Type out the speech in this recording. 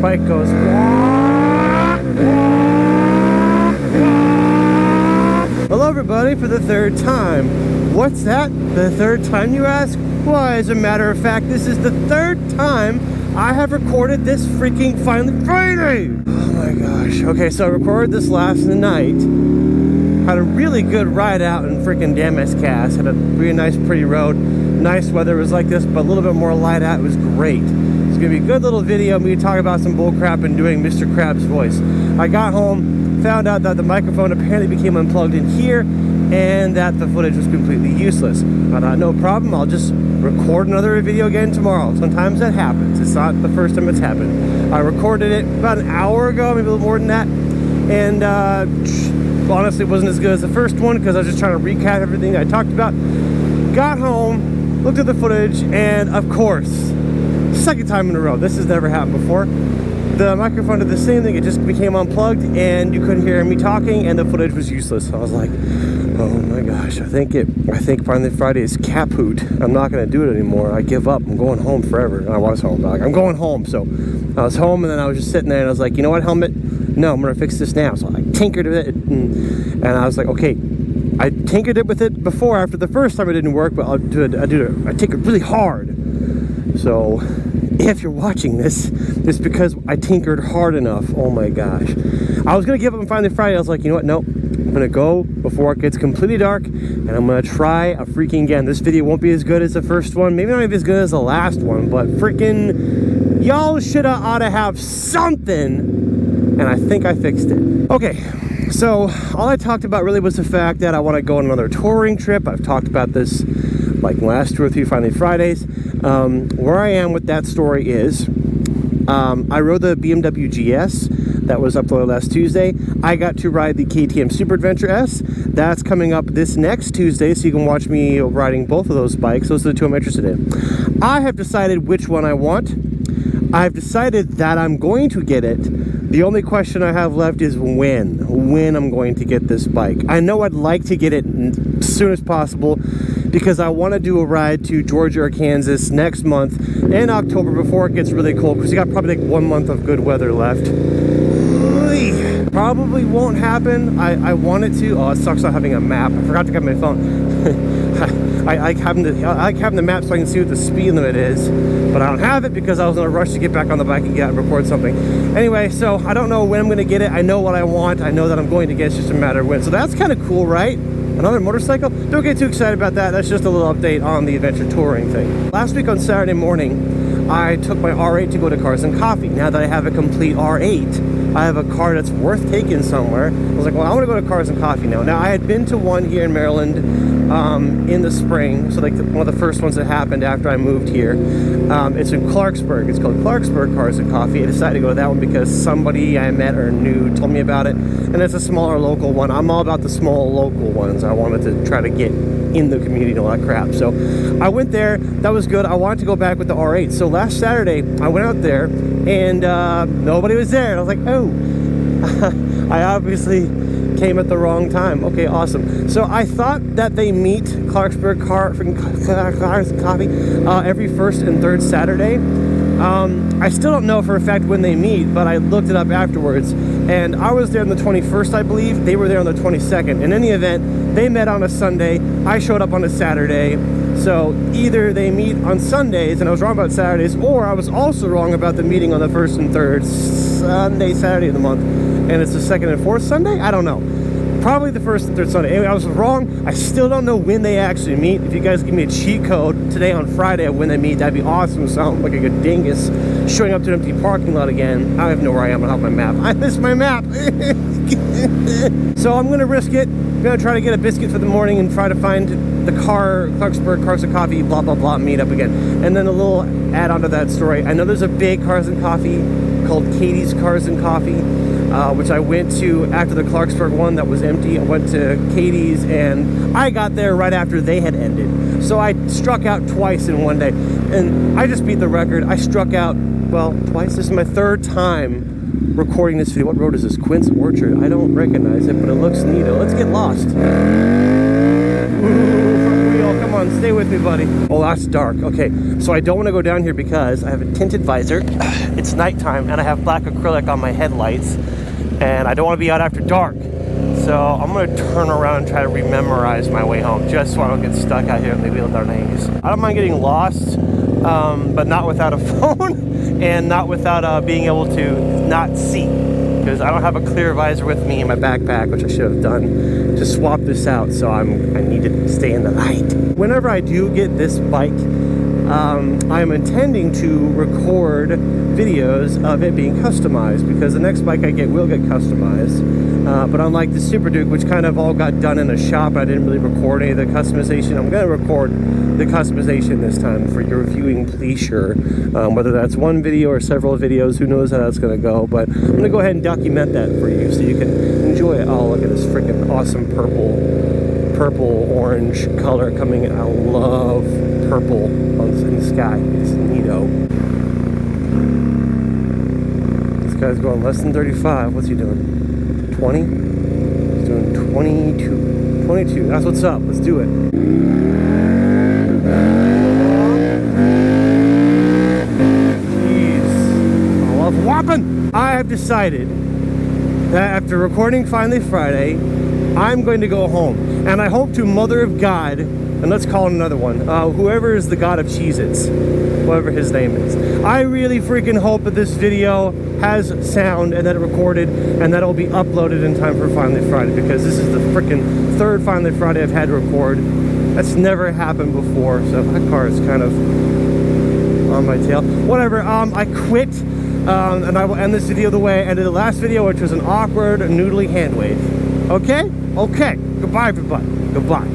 bike goes wah, wah, wah. Hello everybody for the third time. What's that? The third time you ask? Why, as a matter of fact, this is the third time I have recorded this freaking Finally Friday. Oh my gosh. Okay, so I recorded this last night. Had a really good ride out in freaking Damask. Had a really nice pretty road. Nice weather was like this, but a little bit more light out. It was great. It's gonna be a good little video. Me talking about some bull crap and doing Mr. Krabs' voice. I got home, found out that the microphone apparently became unplugged in here and that the footage was completely useless. I thought, no problem, I'll just record another video again tomorrow. Sometimes that happens. It's not the first time it's happened. I recorded it about an hour ago, maybe a little more than that, and honestly it wasn't as good as the first one because I was just trying to recap everything I talked about. Got home, looked at the footage, and of course, second time in a row, this has never happened before, the microphone did the same thing. It just became unplugged and you couldn't hear me talking and the footage was useless. I was like, oh my gosh, I think Finally Friday is kaput. I'm not gonna do it anymore. I give up. I'm going home forever. And I was home, but I'm going home. So I was home and then I was just sitting there and I was like, you know what, helmet? No, I'm gonna fix this now. So I tinkered with it and I was like, okay, I tinkered it with it before. After the first time it didn't work, but I tinkered really hard. So if you're watching this, it's because I tinkered hard enough. Oh my gosh. I was gonna give up on Finally Friday. I was like, you know what, nope. I'm gonna go before it gets completely dark and I'm gonna try a freaking again. This video won't be as good as the first one, maybe not even as good as the last one, but freaking y'all shoulda oughta have something, and I think I fixed it. Okay, so all I talked about really was the fact that I want to go on another touring trip. I've talked about this like last 2 or 3 Finally Fridays. Where I am with that story is I rode the BMW GS that was uploaded last Tuesday. I got to ride the KTM Super Adventure S. That's coming up this next Tuesday, so you can watch me riding both of those bikes. Those are the two I'm interested in. I have decided which one I want. I've decided that I'm going to get it. The only question I have left is when I'm going to get this bike. I know I'd like to get it as soon as possible because I want to do a ride to Georgia or Kansas next month in October before it gets really cold, because you got probably like 1 month of good weather left. Probably won't happen. I want it to. Oh, it sucks not having a map. I forgot to get my phone. I like having the map so I can see what the speed limit is, but I don't have it because I was in a rush to get back on the bike and get out and record something. Anyway, so I don't know when I'm going to get it. I know what I want. I know that I'm going to get it. It's just a matter of when. So that's kind of cool, right? Another motorcycle? Don't get too excited about that. That's just a little update on the adventure touring thing. Last week on Saturday morning, I took my R8 to go to Cars and Coffee. Now that I have a complete R8, I have a car that's worth taking somewhere. I was like, well, I want to go to Cars and Coffee now. Now, I had been to one here in Maryland in the spring, so like one of the first ones that happened after I moved here. It's in Clarksburg. It's called Clarksburg Cars and Coffee. I decided to go to that one because somebody I met or knew told me about it, and it's a smaller local one. I'm all about the small local ones. I wanted to try to get in the community and all that crap. So I went there. That was good. I wanted to go back with the R8. So last Saturday, I went out there and nobody was there. And I was like, oh, I obviously came at the wrong time. Okay, awesome. So I thought that they meet Clarksburg Cars and Coffee every first and third Saturday. I still don't know for a fact when they meet, but I looked it up afterwards, and I was there on the 21st, I believe. They were there on the 22nd. In any event, they met on a Sunday. I showed up on a Saturday. So either they meet on Sundays, and I was wrong about Saturdays, or I was also wrong about the meeting on the first and third Saturday of the month, and it's the second and fourth Sunday? I don't know. Probably the first and third Sunday. Anyway, I was wrong. I still don't know when they actually meet. If you guys give me a cheat code today on Friday of when they meet, that'd be awesome. So I'm like a good dingus showing up to an empty parking lot again. I don't even know where I am. I don't have my map. I missed my map. So I'm going to risk it. I'm going to try to get a biscuit for the morning and try to find the Clarksburg Cars and Coffee, blah, blah, blah, meet up again. And then a little add-on to that story. I know there's a big Cars and Coffee called Katie's Cars and Coffee, which I went to after the Clarksburg one that was empty. I went to Katie's and I got there right after they had ended. So I struck out twice in one day. And I just beat the record. I struck out, well, twice. This is my third time recording this video. What road is this? Quince Orchard. I don't recognize it, but it looks neat. Let's get lost. Ooh, front wheel, come on, stay with me, buddy. Oh, that's dark. Okay, so I don't want to go down here because I have a tinted visor. It's nighttime, and I have black acrylic on my headlights, and I don't want to be out after dark. So I'm going to turn around and try to rememorize my way home, just so I don't get stuck out here in the Ville d'Arnaise. I don't mind getting lost, but not without a phone, and not without being able to not see. Because I don't have a clear visor with me in my backpack, which I should have done to swap this out, so I need to stay in the light. Whenever I do get this bike, I'm intending to record videos of it being customized, because the next bike I get will get customized. But unlike the Super Duke, which kind of all got done in a shop, I didn't really record any of the customization. I'm going to record the customization this time for your viewing pleasure. Whether that's one video or several videos, who knows how that's going to go. But I'm going to go ahead and document that for you so you can enjoy it. Oh, look at this freaking awesome purple-orange color coming in. I love purple in the sky. It's neato. This guy's going less than 35. What's he doing? 20? He's doing 22. 22. That's what's up. Let's do it. Jeez. I love whopping. I have decided that after recording Finally Friday, I'm going to go home. And I hope to Mother of God, and let's call it another one, whoever is the God of Cheez-Its, whatever his name is. I really freaking hope that this video has sound and that it recorded and that it'll be uploaded in time for Finally Friday, because this is the freaking third Finally Friday I've had to record. That's never happened before, so that car is kind of on my tail. Whatever, I quit, and I will end this video the way I ended the last video, which was an awkward, noodly hand wave. Okay? Okay. Goodbye, everybody. Goodbye.